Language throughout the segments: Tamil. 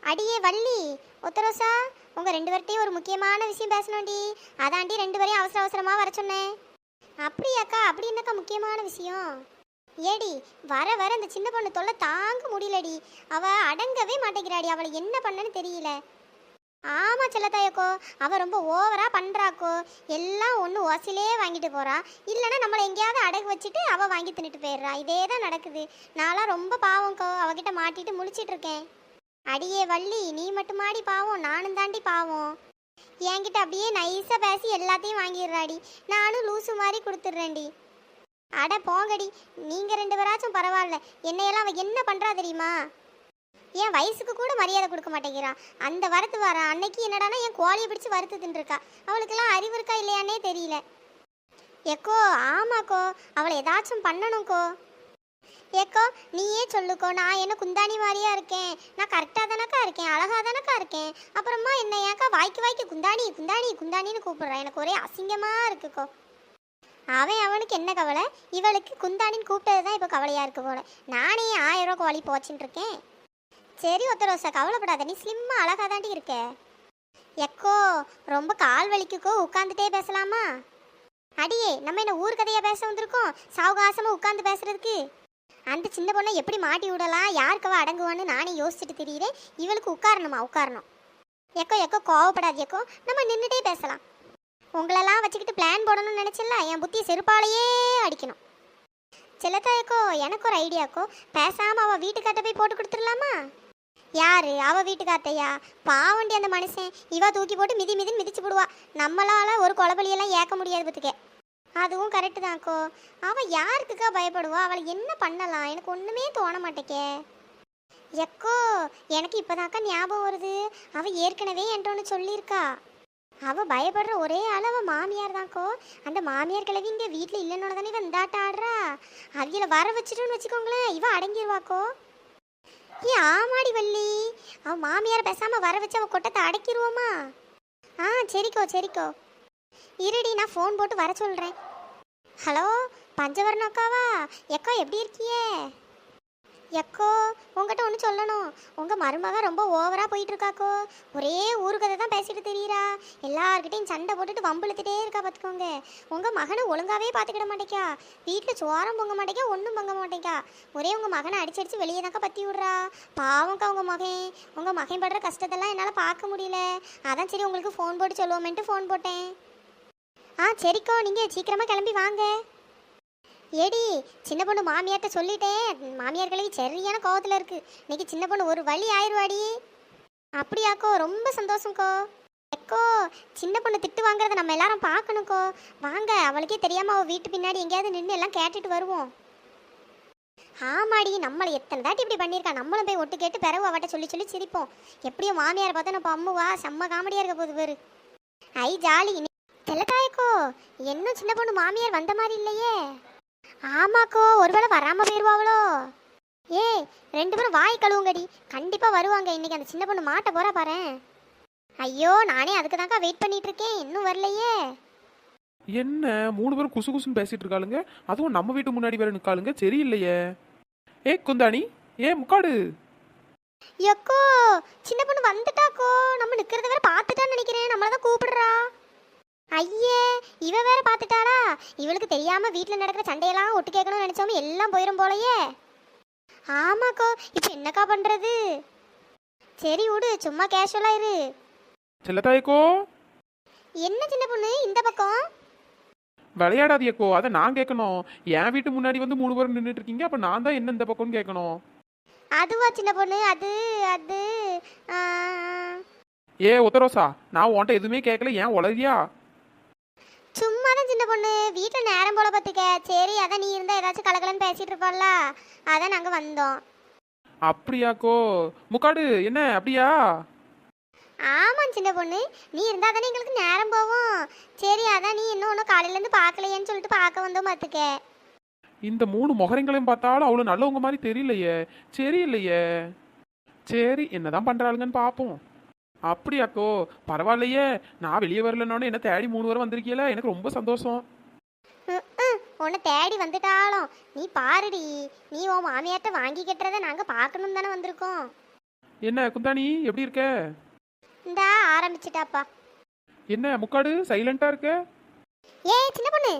அடியே வள்ளி, ஒத்தரோசா, உங்க ரெண்டு பேர்ட்டையும் ஒரு முக்கியமான விஷயம் பேசணும்டி. அதாண்டி ரெண்டு பேரையும் அவசர அவசரமா வர சொன்னேன். அப்படியாக்கா? அப்படி என்னக்கா முக்கியமான விஷயம்? ஏடி, வர வர இந்த சின்ன பொண்ணு தொல்லை தாங்க முடியலடி. அவ அடங்கவே மாட்டேங்கிறாடி. அவளை என்ன பண்ணன்னு தெரியல. ஆமா செல்லத்தாயக்கோ, அவ ரொம்ப ஓவரா பண்றாக்கோ. எல்லாம் ஒன்று ஓசிலே வாங்கிட்டு போறா, இல்லைன்னா நம்மளை எங்கேயாவது அடகு வச்சுட்டு அவ வாங்கி தின்னுட்டு போயிடுறா. இதே தான் நடக்குது. நான்லாம் ரொம்ப பாவம்க்கோ, அவகிட்ட மாட்டிட்டு முழிச்சிட்டு இருக்கேன். அடியே வள்ளி, நீ மட்டுமாடி பாவம்? நானும் தாண்டி பாவம். என்கிட்ட அப்படியே நைஸா பேசி எல்லாத்தையும் வாங்கிடுறாடி. நானும் லூசு மாதிரி கொடுத்துட்றேன்டி. அட போங்கடி, நீங்க ரெண்டு பேராச்சும் பரவாயில்ல. என்னையெல்லாம் அவ என்ன பண்றா தெரியுமா? என் வயசுக்கு கூட மரியாதை கொடுக்க மாட்டேங்கிறான். அந்த வரத்து வர அன்னைக்கு என்னடானா என் கோழியை பிடிச்சி வறுத்து தின்றுருக்கா. அவளுக்கெல்லாம் அறிவு இருக்கா இல்லையானே தெரியல. எக்கோ ஆமாக்கோ, அவளை ஏதாச்சும் பண்ணணும்க்கோ. ஏக்கோ நீயே சொல்லுக்கோ, நான் என்ன குந்தாணி மாதிரியா இருக்கேன்? நான் கரெக்டாக தானக்கா இருக்கேன், அழகா தானக்கா இருக்கேன். அப்புறமா என்ன ஏக்கா வாய்க்கு வாய்க்கு குந்தாணி குந்தாணி குந்தாணின்னு கூப்பிடுறான். எனக்கு ஒரே அசிங்கமா இருக்குக்கோ. அவனுக்கு என்ன கவலை? இவளுக்கு குந்தாணின்னு கூப்பிட்டது தான் இப்போ கவலையா இருக்கு போல. நானே 1000 ரூபா கோழி போச்சுன்னு இருக்கேன். சரி ஒத்தரோசா, கவலைப்படாத, நீ ஸ்லிம்மா அழகா தாண்டி இருக்க. எக்கோ ரொம்ப கால் வலிக்குக்கோ, உட்காந்துட்டே பேசலாமா? அடியே, நம்ம என்ன ஊர் கதையா பேச வந்திருக்கோம் சாவகாசமா உட்காந்து பேசுறதுக்கு? அந்த சின்ன பொண்ணை எப்படி மாட்டி விடலாம், யாருக்கவா அடங்குவான்னு நானே யோசிச்சுட்டு தெரியுறேன். இவளுக்கு உட்காரணுமா? உட்காரணும். எக்கோ எக்கோ கோவப்படாது எக்கோ, நம்ம நின்றுட்டே பேசலாம். உங்களெல்லாம் வச்சுக்கிட்டு பிளான் போடணும்னு நினச்சில்ல, என் புத்தி செருப்பாலேயே அடிக்கணும். செல்லத்தா எக்கோ, எனக்கு ஒரு ஐடியாக்கோ. பேசாமல் அவள் வீட்டுக்காட்ட போய் போட்டு கொடுத்துடலாமா? யாரு அவள் வீட்டுக்காத்தையா? பாவண்டி அந்த மனுஷன். இவ தூக்கி போட்டு மிதி மிதின்னு மிதிச்சு போடுவா. நம்மளால ஒரு குழப்பலியெல்லாம் ஏற்க முடியாது பத்துக்க. அதுவும் கரெக்டு தான்க்கோ. அவள் யாருக்குக்கா பயப்படுவா? அவளை என்ன பண்ணலாம்? எனக்கு ஒன்றுமே தோண மாட்டேக்கே. எக்கோ, எனக்கு இப்போதாக்கா ஞாபகம் வருது. அவள் ஏற்கனவே என்கிட்ட ஒன்று சொல்லியிருக்கா. அவள் பயப்படுற ஒரே ஆள் அவள் மாமியார் தான்க்கோ. அந்த மாமியார் கிழவி இங்கே வீட்டில் இல்லைன்னு தானே இவன் இந்தாட்ட ஆடுறா. அவியலை வர வச்சுட்டுன்னு வச்சுக்கோங்களேன், இவன் அடங்கிடுவாக்கோ. ஆமாடி வள்ளி, அவன் மாமியார் பேசாமல் வர வச்சு அவள் கொட்டத்தை அடக்கிடுவோமா? சரிக்கோ சரிக்கோ. இருடி, நான் ஃபோன் போட்டு வர சொல்கிறேன். ஹலோ, பஞ்சவரண அக்காவா? எக்கோ எப்படி இருக்கியே? எக்கோ, உங்ககிட்ட ஒன்று சொல்லணும். உங்கள் மருமக ரொம்ப ஓவராக போயிட்டுருக்காக்கோ. ஒரே ஊரு கதை தான் பேசிட்டு தெரியுறா. எல்லார்கிட்டையும் சண்டை போட்டுட்டு வம்பிழுத்துட்டே இருக்கா பார்த்துக்கோங்க. உங்கள் மகனை ஒழுங்காகவே பார்த்துக்கிட மாட்டேக்கா. வீட்டில் சோரம் பொங்க மாட்டேக்கா, ஒன்றும் பொங்க மாட்டேக்கா. ஒரே உங்கள் மகனை அடிச்சடிச்சு வெளியே தாக்கா பற்றி விட்றா. பாவம்க்கா உங்கள் மகன் படுற கஷ்டத்தெல்லாம் என்னால் பார்க்க முடியல. அதான் சரி உங்களுக்கு ஃபோன் போட்டு சொல்லுவோமேன்ட்டு ஃபோன் போட்டேன். சரிக்கோ, நீங்கள் சீக்கிரமாக கிளம்பி வாங்க. ஏடி, சின்ன பொண்ணு மாமியார்ட்ட சொல்லிட்டேன். மாமியார் கிழவி சரியான கோவத்தில் இருக்கு. இன்னைக்கு சின்ன பொண்ணு ஒரு வழி ஆயிடுவாடி. அப்படியாக்கோ, ரொம்ப சந்தோஷம்க்கோ. எக்கோ, சின்ன பொண்ணு திட்டு வாங்குறத நம்ம எல்லாரும் பார்க்கணுக்கோ. வாங்க, அவளுக்கே தெரியாமல் அவள் வீட்டு பின்னாடி எங்கேயாவது நின்று எல்லாம் கேட்டுட்டு வருவோம். ஆமாடி, நம்மளை எத்தனை தாட்டி இப்படி பண்ணியிருக்கா. நம்மளும் போய் ஒட்டு கேட்டு பிறகு அவட்ட சொல்லி சொல்லி சிரிப்போம். எப்படியும் மாமியார் பார்த்தா நம்ம அம்முவா செம்ம காமெடியாக இருக்க போகுது பேரு. ஐ ஜாலி. தெல்லக்காயக்கோ, இன்னும் சின்ன பொண்ணு மாமியார் வந்த மாதிரி இல்லையே? ஆமாக்கோ, ஒருவேளை வராமல் போயிடுவாங்களோ? ரெண்டு பேரும் வாய் கழுவுங்கடி. கண்டிப்பாக வருவாங்க. இன்னைக்கு அந்த சின்ன பொண்ணு மாட்ட போகிறா பாரு. ஐயோ, நானே அதுக்கு தாக்கா வெயிட் பண்ணிட்டு இருக்கேன். இன்னும் வரலையே. என்ன 3 பேரும் குசு குசுன்னு பேசிட்டு இருக்காளுங்க? அதுவும் நம்ம வீட்டு முன்னாடி வேற நிற்காளுங்க. சரியில்லையே. குந்தாணி, முக்காடு. எக்கோ, சின்ன பொண்ணு வந்துட்டாக்கோ. நம்ம நிற்கிறத வேற பார்த்துட்டான்னு நினைக்கிறேன். நம்மளை தான் கூப்பிடுறா. ஐயே, இவ வேற பார்த்துட்டாளா? இவளுக்கு தெரியாம வீட்டில் நடக்கிற சண்டையெல்லாம் ஒட்டு கேட்கணும்னு நினைச்சோமே, எல்லாம் போயிடும் போலயே. ஆமாக்கோ, இப்போ என்னக்கா பண்றது? சரி விடு, சும்மா கேஷுவலா இரு. செல்லத்தாயக்கோ, என்ன சின்ன பொண்ணு இந்த பக்கம்? விளையாடாதியக்கோ, அதை நான் கேட்கணும். என் வீட்டு முன்னாடி வந்து 3 பேரும் நின்றுட்டு இருக்கீங்க. அப்ப நான் தான் என்ன இந்த பக்கம்னு கேட்கணும். அதுவா சின்ன பொண்ணு? அது அது ஒத்தரோசா, நான் உன்ட்ட எதுவுமே கேட்கல. ஏன் உளறியா? சும்மா தான் சின்ன பொண்ணு, வீட்டில் நேரம் போல பார்த்துக்க. சரி, அதான் நீ இருந்தால் ஏதாச்சும் கலகலன்னு பேசிட்டு இருப்போம்ல, அதான் நாங்கள் வந்தோம். அப்படியாக்கோ? முக்காடு என்ன அப்படியா? ஆமாம் சின்ன பொண்ணு, நீ இருந்தால் தானே எங்களுக்கு நேரம் போவோம். சரி, அதான் நீ இன்னும் ஒன்றும் காலையிலேருந்து பார்க்கலையேன்னு சொல்லிட்டு பார்க்க வந்தோம் பார்த்துக்க. இந்த 3 முகரங்களையும் பார்த்தாலும் அவ்வளோ நல்லவங்க மாதிரி தெரியலையே. சரியில்லையே. சரி, என்னதான் பண்ணுறாளுங்கன்னு பார்ப்போம். அப்படியாக்கோ, பரவாயில்லையே. நான் வெளியே வரலன்னு என்ன தேடி 3 பேரும் வந்திருக்கீல, எனக்கு ரொம்ப சந்தோஷம். உன்னை தேடி வந்துட்டாலும் நீ பாருடி. நீ உன் மாமியார்ட்ட வாங்கி கட்டுறதை நாங்கள் பார்க்கணும் தானே வந்திருக்கோம். என்ன குந்தாணி எப்படி இருக்க? இந்தா ஆரம்பிச்சிட்டாப்பா. என்ன முக்காடு சைலண்டா இருக்க? ஏய் சின்ன பொண்ணு,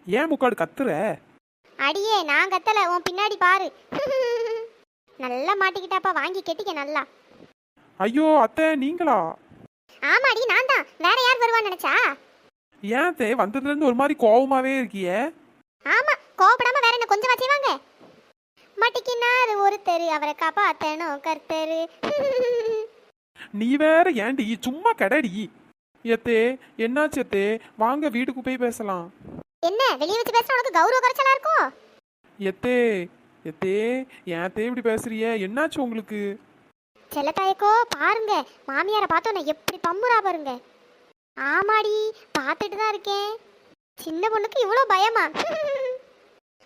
ஏன் முக்காடு கத்துற? அடியே நான் கத்தல, உன் பின்னாடி பாரு. நல்லா மாட்டிக்கிட்டாப்பா, வாங்கி கெட்டிக்க நல்லா. ஐயோ அத்தை நீங்களா? ஆமாடி நான் தான், வேற யார் வருவான்னு நினைச்சா? ஏன் தே வந்ததுல இருந்து ஒரு மாதிரி கோவமாவே இருக்கியே? ஆமா, கோவப்படாம வேற என்ன கொஞ்சம் வச்சுவாங்க. மாட்டிக்கினாரு ஒருத்தரு, அவரை காப்பாத்தணும் கர்த்தரு. நீ வேற ஏன்டி சும்மா கடடி. எத்தே என்னாச்சு எத்தே? வாங்க வீட்டுக்கு போய் பேசலாம். என்ன வெளியே வச்சு பேசுற உனக்கு கௌரவ குறைச்சலா இருக்கும்? எத்தே எத்தே ஏன் தே இப்படி பேசுறிய? என்னாச்சு உங்களுக்கு? செல்லத்தாயக்கோ பாருங்க, மாமியாரை பார்த்தோன்னே எப்படி பம்புறா பாருங்க. ஆமாடி பார்த்துட்டு தான் இருக்கேன். சின்ன பொண்ணுக்கு இவ்வளோ பயமா?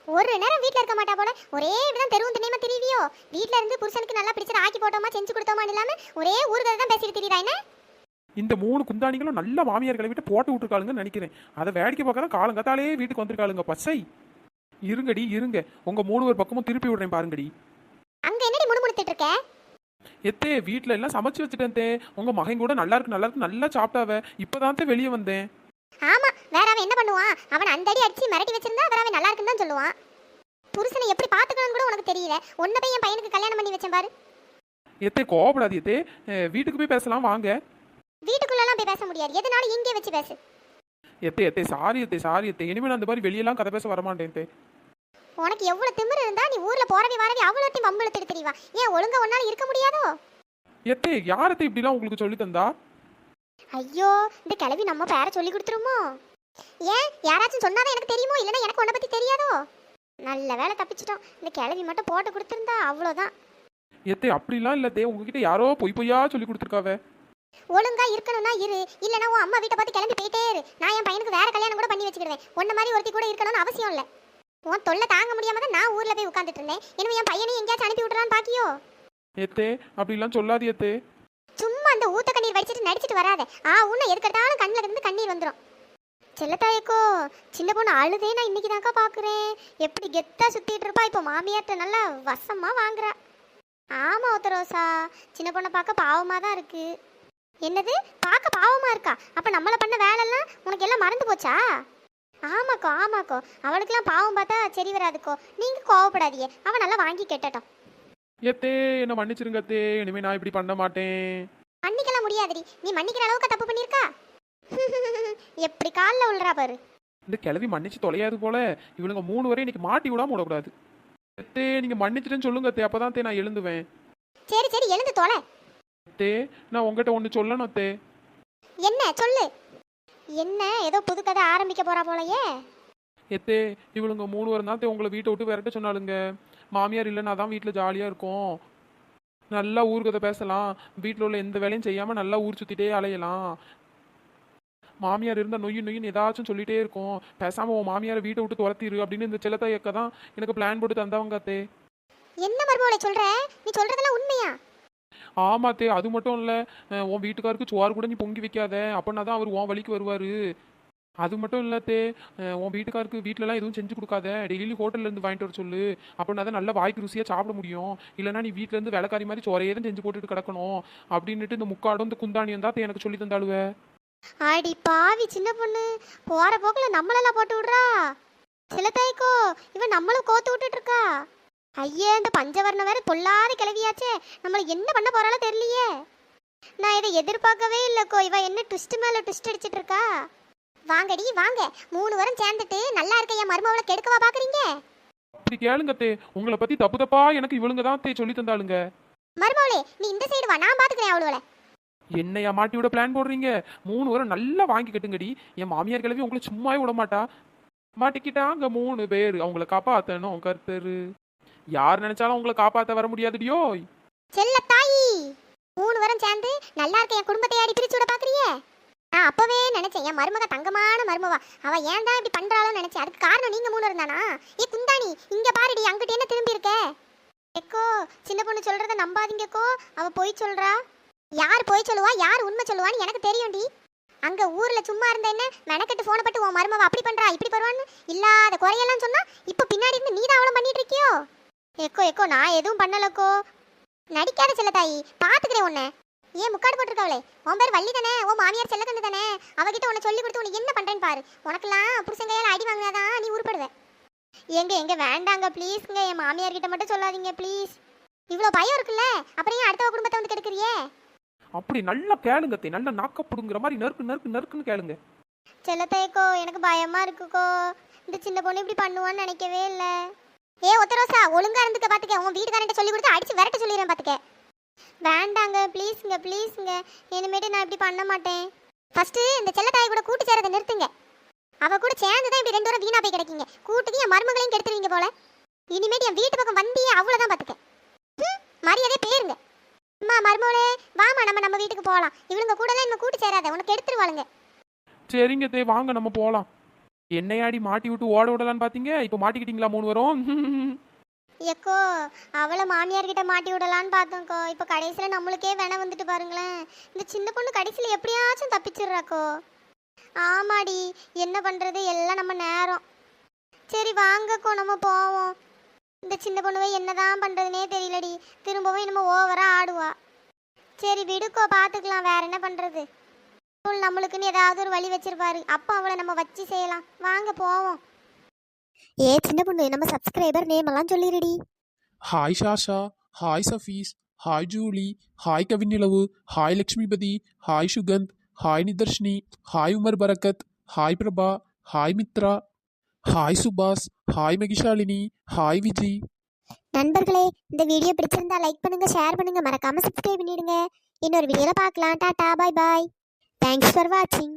ஒரு நேரம் வீட்டில் இருக்க மாட்டா போல, ஒரே இப்படிதான் தெருவும் திண்ணையுமா திரிவியோ? வீட்டில் இருந்து புருஷனுக்கு நல்லா பிடிச்சத ஆக்கி போட்டோமா செஞ்சு கொடுத்தோமான்னு இல்லாம ஒரே ஊருக்கதை தான் பேசிட்டு திரியுறா என்ன? இந்த 3 குந்தாணிகளும் நல்ல மாமியார்களை விட்டு போட்டு விட்டுருக்காளுங்கன்னு நினைக்கிறேன். அதை வேடிக்கை பார்க்க தான் காலங்கத்தாலே வீட்டுக்கு வந்திருக்காளுங்க. பச்சை இருங்கடி இருங்க, உங்க 3 பேர் பக்கமும் திருப்பி விடுறேன் பாருங்கடி. அங்க என்னடி முணுமுணுத்துட்டு இருக்க? எத்தே வீட்டில் எல்லாம் சமைச்சு வச்சுட்டேன் தே. உங்க மகன் கூட நல்லா இருக்கு நல்லா இருக்கு நல்லா சாப்பிட்டாவ. இப்பதான் தே வெளியே வந்தேன். ஆமா, வேற அவன் என்ன பண்ணுவான்? அவன் அந்த அடி அடிச்சு மிரட்டி வச்சிருந்தா வேற அவன் நல்லா இருக்குன்னு தான் சொல்லுவான். புருஷனை எப்படி பாத்துக்கணும்னு கூட உனக்கு தெரியல. ஒன்ன போய் என் பையனுக்கு கல்யாணம் பண்ணி வச்சேன் பாரு. எத்தே கோவப்படாது எத்தே, வீட்டுக்கு போய் பேசலாம் வாங்க. வீட்டுக்குள்ளலாம் போய் பேச முடியாது, எதனாலும் இங்கே வச்சு பேசு. எத்தே எத்தே சாரி எத்தே சாரி எத்தே, இனிமேல் அந்த மாதிரி வெளியெல்லாம் கதை பேச வரமாட்டேன் தே. உனக்கு எவ்வளவு திமிரு இருந்தா நீ ஊர்ல போறவே வரவே அவ்வளோத்தையும் வம்பெழுத்துட்டு தெரியவா? ஏன் ஒழுங்கா ஒன்னால இருக்க முடியாதோ? எத்தே யாரத்தை இப்படிலாம் உங்களுக்கு சொல்லி தந்தா? ஐயோ, இந்த கிளவி நம்ம பேரை சொல்லி கொடுத்துருமோ? ஏன் யாராச்சும் சொன்னாதான் எனக்கு தெரியுமோ, இல்லைன்னா எனக்கு உன்னை பத்தி தெரியாதோ? நல்ல வேலை தப்பிச்சிட்டோம். இந்த கிளவி மட்டும் போட்டு கொடுத்துருந்தா அவ்வளோதான். எத்தே அப்படிலாம் இல்ல தே, உங்ககிட்ட யாரோ பொய் பொய்யா சொல்லி கொடுத்துருக்காவ. ஒழுங்கா இருக்கணும்னா இரு, இல்லைன்னா உன் அம்மா வீட்டை பார்த்து கிளம்பி போயிட்டே இரு. நான் என் பையனுக்கு வேற கல்யாணம் கூட பண்ணி வச்சுக்கிடுவேன். உன்ன மாதிரி ஒருத்தி கூட இருக்கணும்னு அவசியம் இல்லை. உன் தொல்லை தாங்க முடியாம தான் நான் ஊர்ல போய் உட்காந்துட்டு இருந்தேன். எனவே என் பையனையும் எங்கேயாச்சும் அனுப்பி விட்டுறான்னு பாக்கியோ? எத்தே அப்படிலாம் சொல்லாது எத்தே. சும்மா அந்த ஊத்த கண்ணீர் வடிச்சிட்டு நடிச்சிட்டு வராத. உன்னை எதுக்கட்டாலும் கண்ணில் இருந்து கண்ணீர் வந்துடும். செல்லத்தாயக்கோ சின்ன பொண்ணு அழுதே நான் இன்னைக்கு தாக்கா பாக்குறேன். எப்படி கெத்தா சுத்திட்டு இருப்பா, இப்போ மாமியார்ட்ட நல்லா வசமா வாங்குறா. ஆமா ஒத்தரோசா, சின்ன பொண்ணை பார்க்க பாவமா தான் இருக்கு. என்னது பார்க்க பாவமா இருக்கா? அப்ப நம்மள பண்ண வேலைலாம் உனக்கு எல்லாம் மறந்து போச்சா? ஆமாக்கோ ஆமாக்கோ, அவளுக்கெல்லாம் பாவம் பார்த்தா சரி வராதுக்கோ. நீங்க கோவப்படாதீங்க, அவன் நல்லா வாங்கி கேட்டட்டும். எத்தே என்ன மன்னிச்சிருங்க அத்தே, இனிமே நான் இப்படி பண்ண மாட்டேன். மன்னிக்கலாம் முடியாதுடி, நீ மன்னிக்கிற அளவுக்கு தப்பு பண்ணியிருக்கா? எப்படி காலில் விழுறா பாரு. இந்த கிளவி மன்னிச்சு தொலையாது போல. இவனுங்க 3 வரையும் இன்னைக்கு மாட்டி விடாம விடக்கூடாது. எத்தே நீங்க மன்னிச்சிட்டேன்னு சொல்லுங்க அத்தே, அப்பதான் தே நான் எழுந்துவேன். சரி சரி எழுந்து தொலை. அத்தே நான் உங்ககிட்ட ஒன்று சொல்லணும் அத்தே. என்ன சொல்லு. என்ன ஏதோ புது கதை ஆரம்பிக்க போறா போலயே? எத்தே இவளுங்க 3 வரும் தான் தே உங்களை வீட்டை விட்டு விரட்ட சொன்னாலுங்க. மாமியார் இல்லைன்னா தான் வீட்டில் ஜாலியாக இருக்கும், நல்லா ஊர் கதை பேசலாம், வீட்டில் உள்ள எந்த வேலையும் செய்யாமல் நல்லா ஊர் சுற்றிட்டே அலையலாம். மாமியார் இருந்தால் நொய்யு நொய்யுன்னு ஏதாச்சும் சொல்லிட்டே இருக்கும், பேசாமல் உன் மாமியாரை வீட்டை விட்டு துரத்திடு அப்படின்னு இந்த செல்லத்தாய் அக்கா தான் எனக்கு பிளான் போட்டு தந்தவங்க அத்தே. என்ன மருமகளை சொல்ற? நீ சொல்றதெல்லாம் உண்மையா? ஆமாத்தே, அது மட்டும் இல்லை, உன் வீட்டுக்காருக்கு சோறு கூட நீ பொங்கி வைக்காத, அப்படின்னா தான் அவர் உன் வழிக்கு வருவார். அது மட்டும் இல்லாத்தே, உன் வீட்டுக்காருக்கு வீட்டிலலாம் எதுவும் செஞ்சு கொடுக்காத, டெய்லி ஹோட்டல்லேருந்து வாங்கிட்டு வர சொல்லு, அப்படின்னா தான் நல்லா வாய்க்கு ருசியாக சாப்பிட முடியும். இல்லைனா நீ வீட்டிலேருந்து வேலைக்காரி மாதிரி சோறையே தான் செஞ்சு போட்டுட்டு கிடக்கணும் அப்படின்னுட்டு இந்த முக்காடும் இந்த குந்தாணியும் தான் எனக்கு சொல்லி தந்தாளுவ. ஆடி பாவி சின்ன பொண்ணு, போற போக்குல நம்மளெல்லாம் போட்டு விடுறா. சிலத்தாய்க்கோ இவன் நம்மளும் கோத்து விட்டுட்டு இருக்கா. ஐயே, இந்த பஞ்சவர்ணம் வேற பொல்லாத கிளவியாச்சே, நம்மள என்ன பண்ண போறாளோ தெரியலையே. நான் இதை எதிர்பார்க்கவே இல்லைக்கோ, இவ என்ன ட்விஸ்ட் மேல ட்விஸ்ட் அடிச்சிட்டு இருக்கா. வாங்கடி வாங்க, 3 வாரம் சேர்ந்துட்டு நல்லா இருக்க என் மருமவளை கெடுக்கவா பாக்குறீங்க? அப்படி கேளுங்க தே, உங்களை பத்தி தப்பு தப்பா எனக்கு இவளுங்க தான் தே சொல்லி தந்தாளுங்க. மருமவளே நீ இந்த சைடு வா, நான் பாத்துக்கிறேன் அவளோட. என்னையா மாட்டி விட பிளான் போடுறீங்க? 3 வாரம் நல்லா வாங்கி கட்டுங்கடி. என் மாமியார் கிளவி உங்களை சும்மாவே விட மாட்டா. மாட்டிக்கிட்டாங்க 3 பேர், அவங்கள காப்பாத்தணும் கர்த்தரு. யார் நினைச்சாலும் உங்களை காப்பாத்த வர முடியாதுடியோ. செல்ல தாயி, 3 வாரம் சேர்ந்து நல்லா இருக்க என் குடும்பத்தை ஆடி பிரிச்சு விட பாக்குறியே. நான் அப்பவே நினைச்சேன் என் மருமக தங்கமான மருமவா, அவ ஏன் தான் இப்படி பண்றாளோன்னு நினைச்சேன். அதுக்கு காரணம் நீங்க 3 இருந்தானா? ஏ குந்தாணி, இங்க பாருடி, அங்கிட்ட என்ன திரும்பி இருக்க? எக்கோ சின்ன பொண்ணு சொல்றத நம்பாதீங்கக்கோ, அவ பொய் சொல்றா. யார் பொய் சொல்லுவா யார் உண்மை சொல்லுவான்னு எனக்கு தெரியும்டி. அங்க ஊர்ல சும்மா இருந்த என்ன மெனக்கெட்டு போன பட்டு உன் மருமவ அப்படி பண்றா இப்படி பண்றான்னு இல்லாத குறையெல்லாம் சொன்னா இப்ப பின்னாடி இருந்து நீ தான் அவளும் பண்ணிட்டு இருக்கியோ. எக்கோ எக்கோ நான் எதுவும் பண்ணலக்கோ. நடிக்காத செல்லத்தாயி, பாத்துக்கிறேன் உன்னை. ஏன் முக்காடு போட்டிருக்காவளே, உன் பேர் வள்ளி தானே, உன் மாமியார் செல்லக்கண்ணு தானே, அவகிட்ட உன்னை சொல்லி கொடுத்து உனக்கு என்ன பண்றேன்னு பாரு. உனக்கெல்லாம் புருஷங்கையால் அடி வாங்கினாதான் நீ உருப்படுவ. எங்க வேண்டாங்க ப்ளீஸ்ங்க, என் மாமியார் கிட்ட மட்டும் சொல்லாதீங்க ப்ளீஸ். இவ்வளோ பயம் இருக்குல்ல, அப்புறம் ஏன் அடுத்த குடும்பத்தை வந்து கெடுக்கிறியே? அப்படி நல்லா கேளுங்க தே, நல்லா நாக்கப்படுங்கிற மாதிரி நறுக்கு நறுக்கு நறுக்குன்னு கேளுங்க. செல்லத்தாய்க்கோ, எனக்கு பயமா இருக்குக்கோ. இந்த சின்ன பொண்ணு இப்படி பண்ணுவான்னு நினைக்கவே இல்லை. ஏ ஒத்தரோசா, ஒழுங்கா இருந்துக்க பாத்துக்க. உன் வீட்டுக்காரன்ட்ட சொல்லி கொடுத்து அடிச்சு விரட்ட சொல்லிடுறேன் பாத்துக்க. வேண்டாங்க ப்ளீஸுங்க ப்ளீஸுங்க, இனிமேட்டு நான் இப்படி பண்ண மாட்டேன். ஃபர்ஸ்ட் இந்த செல்லத்தாய் கூட கூட்டு சேரதை நிறுத்துங்க. அவ கூட சேர்ந்து தான் இப்படி 2 வாரம் வீணா போய் கிடைக்கீங்க. கூட்டுக்கு என் மருமகளையும் கெடுத்துருவீங்க போல. இனிமேட்டு என் வீட்டு பக்கம் வந்தியே அவ்வளோதான் பாத்துக்க. மரியாதையே பேருங்க. அம்மா மருமகளே, வாமா நம்ம வீட்டுக்கு போகலாம். இவளுங்க கூடலாம் இன்னும் கூட்டு சேராத, உனக்கு எடுத்துருவாளுங்க. சரிங்க தே, வாங்க நம்ம போகலாம். என்னையாடி மாட்டி விட்டு ஓட விடலான்னு பார்த்தீங்க, இப்போ மாட்டிக்கிட்டீங்களா 3 வரும்? எக்கோ, அவளை மாமியார் கிட்ட மாட்டி விடலான்னு பார்த்தோம்க்கோ. இப்போ கடைசியில் நம்மளுக்கே வேணா வந்துட்டு பாருங்களேன். இந்த சின்ன பொண்ணு கடைசியில் எப்படியாச்சும் தப்பிச்சிடுறாக்கோ. ஆமாடி, என்ன பண்ணுறது, எல்லாம் நம்ம நேரம். சரி வாங்கக்கோ, நம்ம போவோம். இந்த சின்ன பொண்ணுவை என்னதான் பண்ணுறதுனே தெரியலடி. திரும்பவும் நம்ம ஓவராக ஆடுவா. சரி விடுக்கோ, பார்த்துக்கலாம், வேற என்ன பண்ணுறது. நம்மளுக்குன்னு ஏதாவது ஒரு வழி வச்சிருப்பாரு, அப்போ அவளை நம்ம வச்சு செய்யலாம். வாங்க போவோம். ஏ சின்ன பொண்ணு, நம்ம சப்ஸ்கிரைபர் நேம் எல்லாம் சொல்லிடுடி. Hi Shasha, hi Safees, hi Julie, hi Kavinilavu, hi Lakshmipathi, hi Sukanth, hi Nitharshini, hi Umar Barakath, hi Prabha, hi Mithra, hi Subash, hi Mahishalini, hi Viji. நண்பர்களே, இந்த வீடியோ பிடிச்சிருந்தா லைக் பண்ணுங்க, ஷேர் பண்ணுங்க, மறக்காம சப்ஸ்கிரைப் பண்ணிடுங்க. இன்னொரு வீடியோல பார்க்கலாம். டாடா, பாய் பாய். தேங்க்ஸ் ஃபார் வாட்சிங்.